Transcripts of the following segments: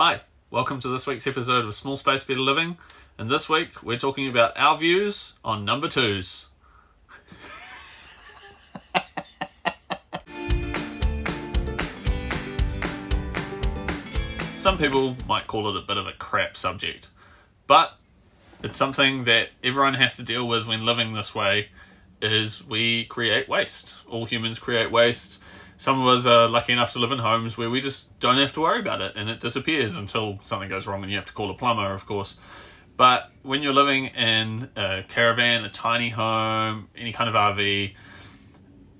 Hi, welcome to this week's episode of Small Space Better Living, and this week we're talking about our views on number 2's. Some people might call it a bit of a crap subject, but it's something that everyone has to deal with when living this way. Is we create waste. All humans create waste. Some of us are lucky enough to live in homes where we just don't have to worry about it and it disappears until something goes wrong and you have to call a plumber, of course. But when you're living in a caravan, a tiny home, any kind of RV,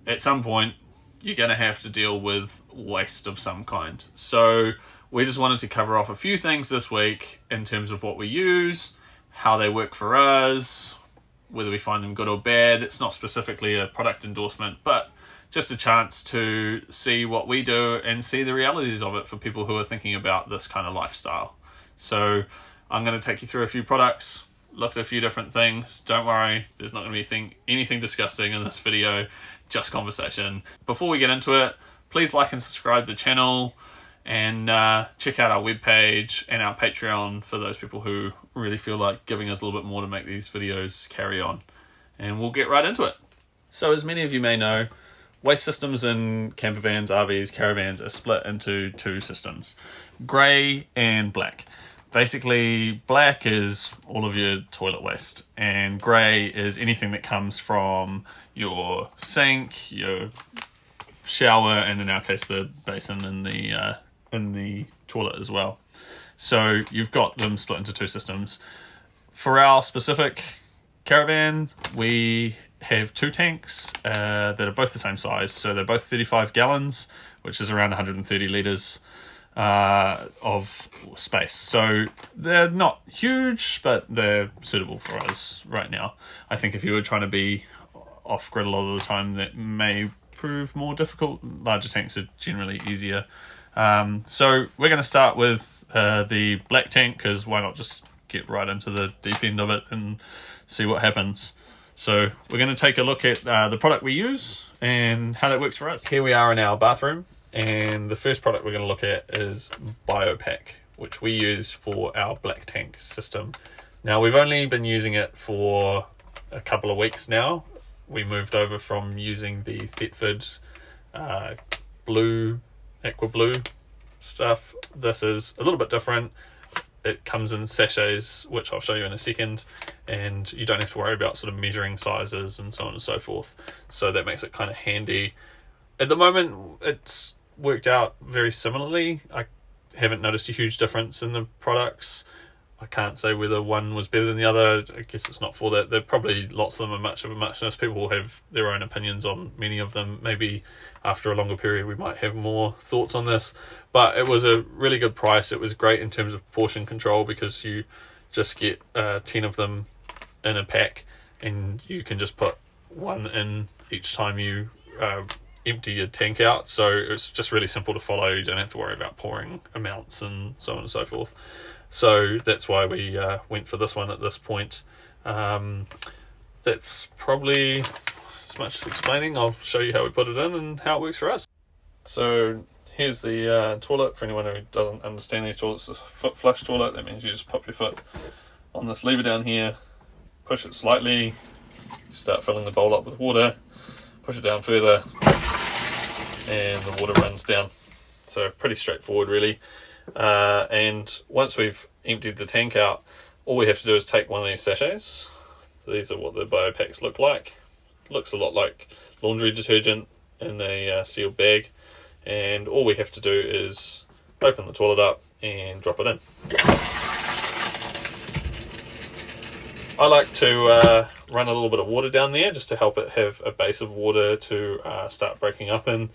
at some point you're going to have to deal with waste of some kind. So we just wanted to cover off a few things this week in terms of what we use, how they work for us, whether we find them good or bad. It's not specifically a product endorsement, but just a chance to see what we do and see the realities of it for people who are thinking about this kind of lifestyle. So I'm going to take you through a few products, look at a few different things. Don't worry, there's not going to be anything disgusting in this video, just conversation. Before we get into it, please like and subscribe to the channel and check out our webpage and our Patreon for those people who really feel like giving us a little bit more to make these videos carry on. And we'll get right into it. So as many of you may know, waste systems in camper vans, RVs, caravans are split into two systems, grey and black. Basically, black is all of your toilet waste and grey is anything that comes from your sink, your shower, and in our case the basin in the toilet as well. So you've got them split into two systems. For our specific caravan, we have two tanks that are both the same size. So they're both 35 gallons, which is around 130 litres of space. So they're not huge, but they're suitable for us right now. I think if you were trying to be off-grid a lot of the time, that may prove more difficult. Larger tanks are generally easier. So we're going to start with the black tank, because why not just get right into the deep end of it and see what happens. So we're going to take a look at the product we use and how that works for us. Here we are in our bathroom, and the first product we're going to look at is BioPack, which we use for our black tank system. Now we've only been using it for a couple of weeks now. We moved over from using the Thetford Aqua Blue stuff. This is a little bit different. It comes in sachets, which I'll show you in a second, and you don't have to worry about sort of measuring sizes and so on and so forth. So that makes it kind of handy. At the moment, it's worked out very similarly. I haven't noticed a huge difference in the products. I can't say whether one was better than the other. I guess it's not for that. There probably lots of them are much of a muchness. People will have their own opinions on many of them. Maybe after a longer period we might have more thoughts on this. But it was a really good price. It was great in terms of portion control, because you just get 10 of them in a pack and you can just put one in each time you empty your tank out. So it's just really simple to follow. You don't have to worry about pouring amounts and so on and so forth. So that's why we went for this one at this point. That's probably as much explaining. I'll show you how we put it in and how it works for us. So here's the toilet. For anyone who doesn't understand these toilets, it's a foot flush toilet. That means you just pop your foot on this lever down here, push it slightly, start filling the bowl up with water, push it down further, and the water runs down. So pretty straightforward really. And once we've emptied the tank out, all we have to do is take one of these sachets. These are what the BioPacks look like. Looks a lot like laundry detergent in a sealed bag, and all we have to do is open the toilet up and drop it in. I like to run a little bit of water down there just to help it have a base of water to start breaking up in,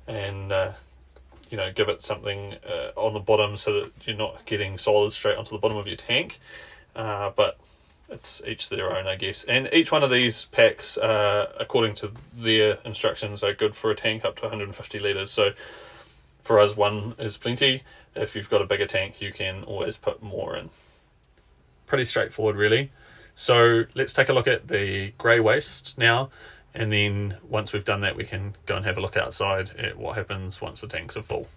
and give it something on the bottom so that you're not getting solids straight onto the bottom of your tank. But it's each their own, I guess. And each one of these packs, according to their instructions, are good for a tank up to 150 litres. So for us, one is plenty. If you've got a bigger tank, you can always put more in. Pretty straightforward, really. So let's take a look at the grey waste now. And then once we've done that, we can go and have a look outside at what happens once the tanks are full.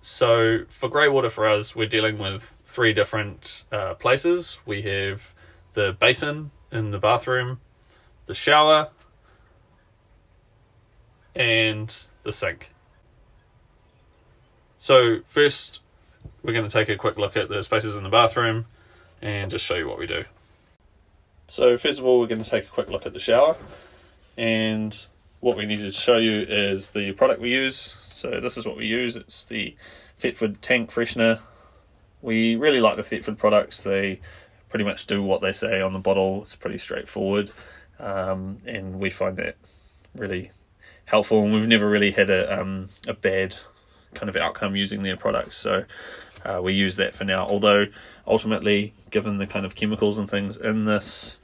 So for grey water for us, we're dealing with 3 different places. We have the basin in the bathroom, the shower, and the sink. So first, we're going to take a quick look at the spaces in the bathroom and just show you what we do. So first of all, we're going to take a quick look at the shower, and what we need to show you is the product we use. So this is what we use. It's the Thetford tank freshener. We really like the Thetford products. They pretty much do what they say on the bottle. It's pretty straightforward, and we find that really helpful, and we've never really had a bad kind of outcome using their products. So we use that for now, although ultimately, given the kind of chemicals and things in this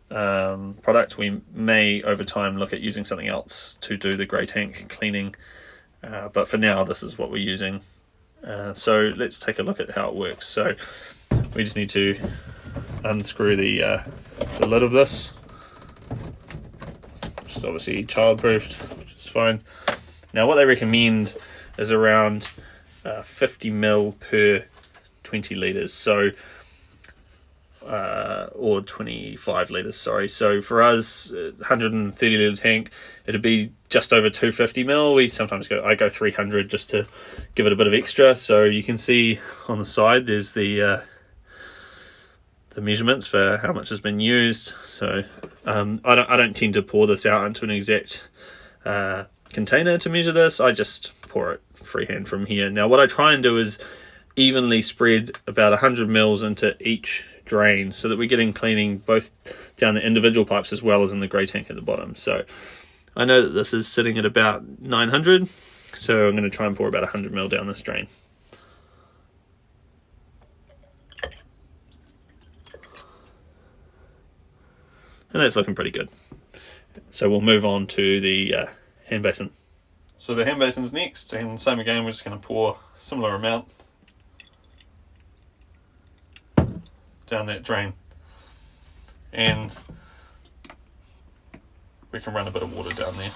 product, we may over time look at using something else to do the grey tank cleaning, but for now this is what we're using. So let's take a look at how it works. So we just need to unscrew the lid of this, which is obviously child-proofed, which is fine. Now what they recommend is around 50 ml per 20 litres, so or 25 litres, sorry. So for us, 130 litre tank, it'd be just over 250 ml. We sometimes I go 300 just to give it a bit of extra. So you can see on the side there's the measurements for how much has been used. So I don't tend to pour this out into an exact container to measure this. I just pour it freehand from here. Now what I try and do is evenly spread about 100 mils into each drain, so that we're getting cleaning both down the individual pipes as well as in the grey tank at the bottom. So I know that this is sitting at about 900, so I'm going to try and pour about 100 mil down this drain. And that's looking pretty good. So we'll move on to the hand basin. So the hand basin's next, and same again, we're just going to pour a similar amount down that drain, and we can run a bit of water down there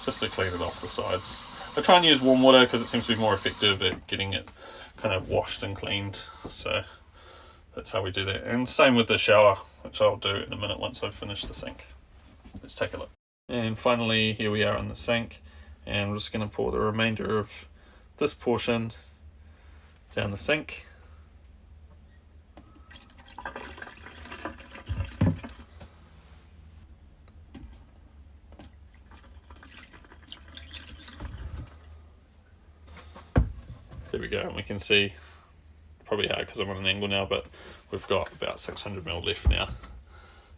just to clean it off the sides. I try and use warm water because it seems to be more effective at getting it kind of washed and cleaned, so that's how we do that. And same with the shower, which I'll do in a minute once I've finished the sink. Let's take a look. And finally, here we are in the sink, and we're just going to pour the remainder of this portion down the sink. There we go, and we can see, probably hard because I'm on an angle now, but we've got about 600 ml left now.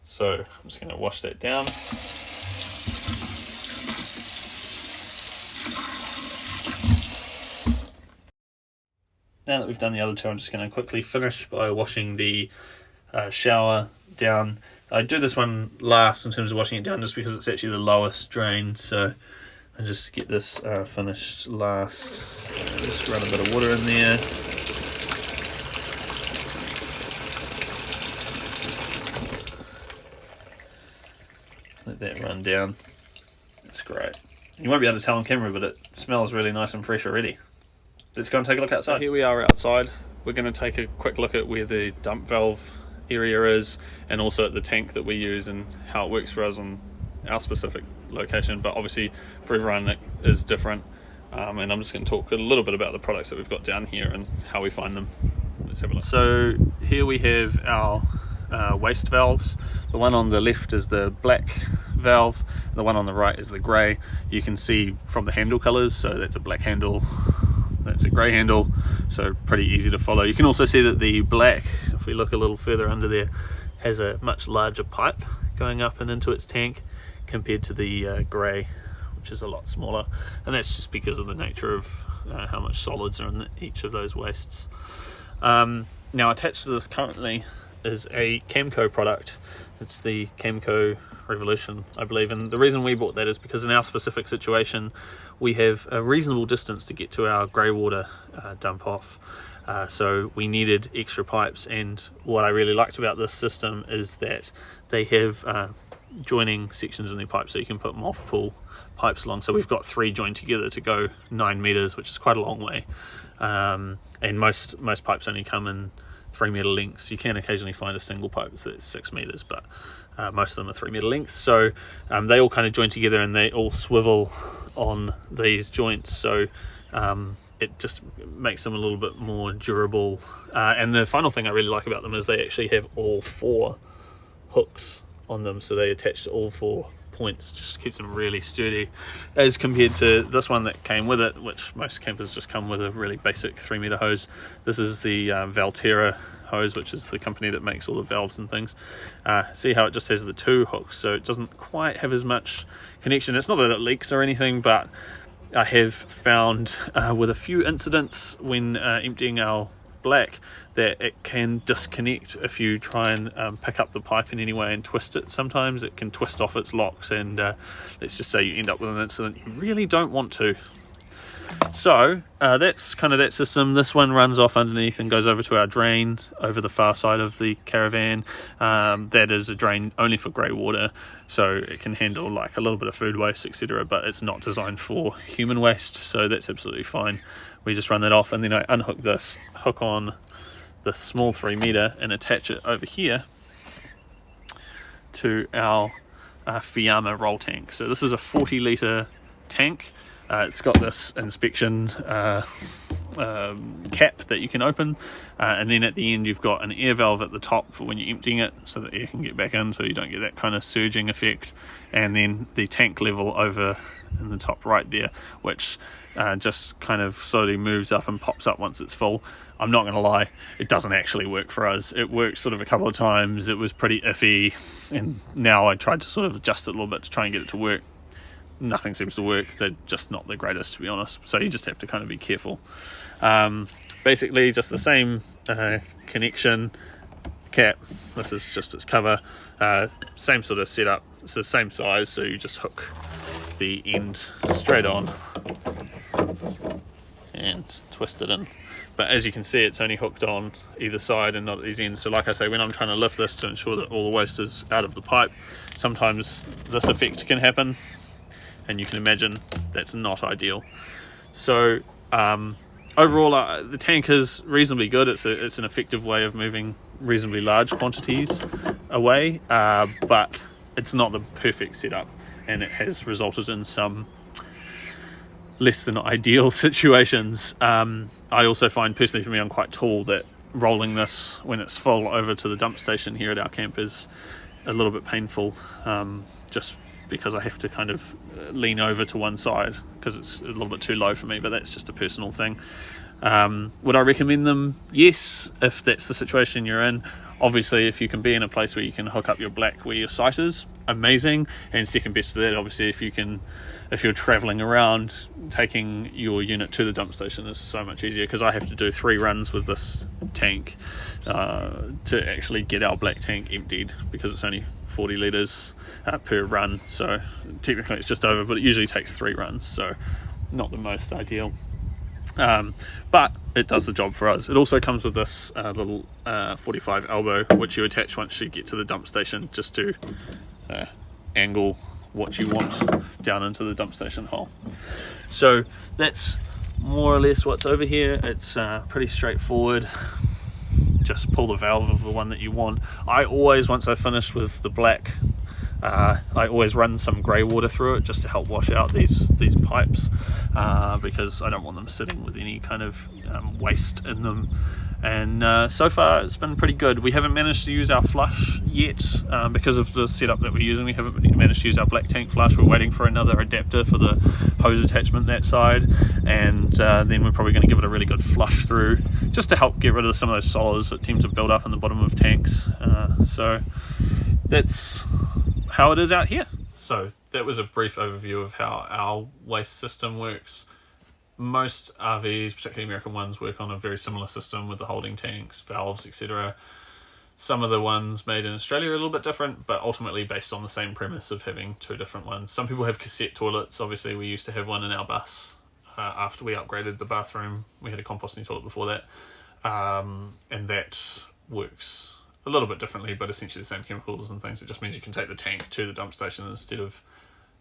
So I'm just going to wash that down. Now that we've done the other two, I'm just going to quickly finish by washing the shower down. I do this one last in terms of washing it down just because it's actually the lowest drain, so I just get this finished last. So just run a bit of water in there. Let that run down. It's great. You won't be able to tell on camera, but it smells really nice and fresh already. Let's go and take a look outside. So here we are outside. We're going to take a quick look at where the dump valve area is, and also at the tank that we use and how it works for us on our specific location, but obviously for everyone it is different. And I'm just going to talk a little bit about the products that we've got down here and how we find them. Let's have a look. So here we have our waste valves. The one on the left is the black valve, the one on the right is the grey. You can see from the handle colours, so that's a black handle, that's a grey handle, so pretty easy to follow. You can also see that the black, if we look a little further under there, has a much larger pipe going up and into its tank compared to the grey, which is a lot smaller, and that's just because of the nature of how much solids are in each of those wastes. Now attached to this currently is a Camco product. It's the Camco Revolution, I believe, and the reason we bought that is because in our specific situation we have a reasonable distance to get to our grey water dump off, so we needed extra pipes. And what I really liked about this system is that they have joining sections in the pipe, so you can put multiple pipes along. So we've got 3 joined together to go 9 meters, which is quite a long way. And most pipes only come in 3 meter lengths. You can occasionally find a single pipe that's 6 meters, but most of them are 3 meter lengths. So they all kind of join together and they all swivel on these joints. So it just makes them a little bit more durable. And the final thing I really like about them is they actually have all 4 hooks on them, so they attach to all 4 points. Just keeps them really sturdy, as compared to this one that came with it, which most campers just come with a really basic 3 meter hose. This is the Valterra hose, which is the company that makes all the valves and things. See how it just has the 2 hooks, so it doesn't quite have as much connection. It's not that it leaks or anything, but I have found with a few incidents when emptying our black that it can disconnect if you try and pick up the pipe in any way and twist it. Sometimes it can twist off its locks, and let's just say you end up with an incident you really don't want to. So that's kind of that system. This one runs off underneath and goes over to our drain over the far side of the caravan. That is a drain only for grey water, so it can handle like a little bit of food waste, etc., but it's not designed for human waste, so that's absolutely fine. We just run that off, and then I unhook this, hook on the small 3 meter and attach it over here to our Fiamma roll tank. So this is a 40 litre tank. It's got this inspection cap that you can open, and then at the end you've got an air valve at the top for when you're emptying it, so that air can get back in, so you don't get that kind of surging effect. And then the tank level over in the top right there, which just kind of slowly moves up and pops up once it's full. I'm not going to lie, it doesn't actually work for us. It worked sort of a couple of times, it was pretty iffy, and now I tried to sort of adjust it a little bit to try and get it to work. Nothing seems to work. They're just not the greatest, to be honest, so you just have to kind of be careful. Basically just the same connection cap. This is just its cover, same sort of setup. It's the same size, so you just hook the end straight on and twist it in. But as you can see, it's only hooked on either side and not at these ends. So like I say, when I'm trying to lift this to ensure that all the waste is out of the pipe, sometimes this effect can happen, and you can imagine that's not ideal. So overall, the tank is reasonably good. It's an effective way of moving reasonably large quantities away, but it's not the perfect setup, and it has resulted in some less than ideal situations. I also find, personally for me, I'm quite tall, that rolling this when it's full over to the dump station here at our camp is a little bit painful, just because I have to kind of lean over to one side because it's a little bit too low for me, but that's just a personal thing. Would I recommend them? Yes, if that's the situation you're in. Obviously, if you can be in a place where you can hook up your black where your site is, amazing. And second best to that, obviously, if you're traveling around, taking your unit to the dump station is so much easier, because I have to do 3 runs with this tank to actually get our black tank emptied, because it's only 40 litres per run. So technically it's just over, but it usually takes 3 runs, so not the most ideal. But it does the job for us. It also comes with this little 45 elbow, which you attach once you get to the dump station, just to angle what you want down into the dump station hole. So that's more or less what's over here. It's pretty straightforward. Just pull the valve of the one that you want. I always, once I finish with the black, I always run some grey water through it just to help wash out these pipes, because I don't want them sitting with any kind of waste in them. And so far it's been pretty good. We haven't managed to use our flush yet, because of the setup that we're using. We haven't managed to use our black tank flush. We're waiting for another adapter for the hose attachment that side, and then we're probably going to give it a really good flush through, just to help get rid of some of those solids that tend to build up in the bottom of tanks. So that's how it is out here. So that was a brief overview of how our waste system works. Most RVs, particularly American ones, work on a very similar system with the holding tanks, valves, etc. Some of the ones made in Australia are a little bit different, but ultimately based on the same premise of having 2 different ones. Some people have cassette toilets. Obviously we used to have one in our bus. After we upgraded the bathroom, we had a composting toilet before that, and that works a little bit differently, but essentially the same chemicals and things. It just means you can take the tank to the dump station instead of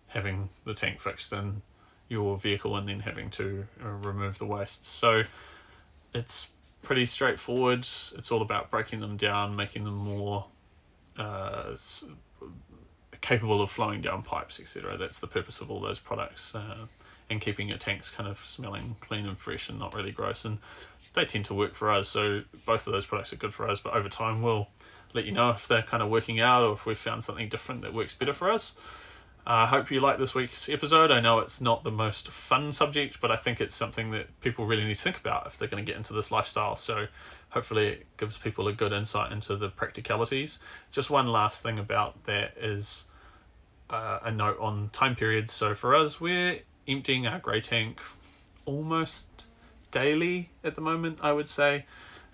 having the tank fixed in your vehicle and then having to remove the waste. So it's pretty straightforward. It's all about breaking them down, making them more capable of flowing down pipes, etc. That's the purpose of all those products, and keeping your tanks kind of smelling clean and fresh and not really gross. And they tend to work for us, so both of those products are good for us, but over time we'll let you know if they're kind of working out or if we've found something different that works better for us. I hope you like this week's episode. I know it's not the most fun subject, but I think it's something that people really need to think about if they're going to get into this lifestyle. So hopefully it gives people a good insight into the practicalities. Just one last thing about that is a note on time periods. So for us, we're emptying our grey tank almost daily at the moment, I would say.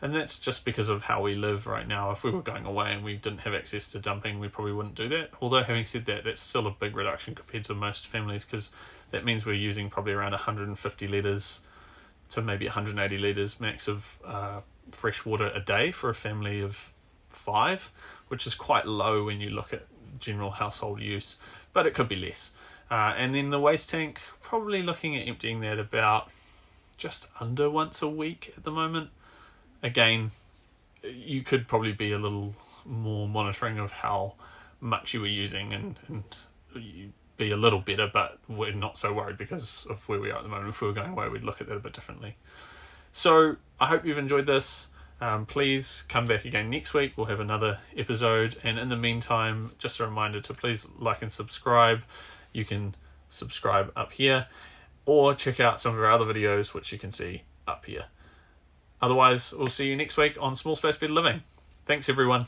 And that's just because of how we live right now. If we were going away and we didn't have access to dumping, we probably wouldn't do that. Although having said that, that's still a big reduction compared to most families, because that means we're using probably around 150 litres to maybe 180 litres max of fresh water a day for a family of 5, which is quite low when you look at general household use, but it could be less. And then the waste tank, probably looking at emptying that about just under once a week at the moment. Again, you could probably be a little more monitoring of how much you were using and you be a little better, but we're not so worried because of where we are at the moment. If we were going away, we'd look at that a bit differently. So I hope you've enjoyed this. Please come back again next week. We'll have another episode. And in the meantime, just a reminder to please like and subscribe. You can subscribe up here or check out some of our other videos, which you can see up here. Otherwise, we'll see you next week on Small Space Better Living. Thanks, everyone.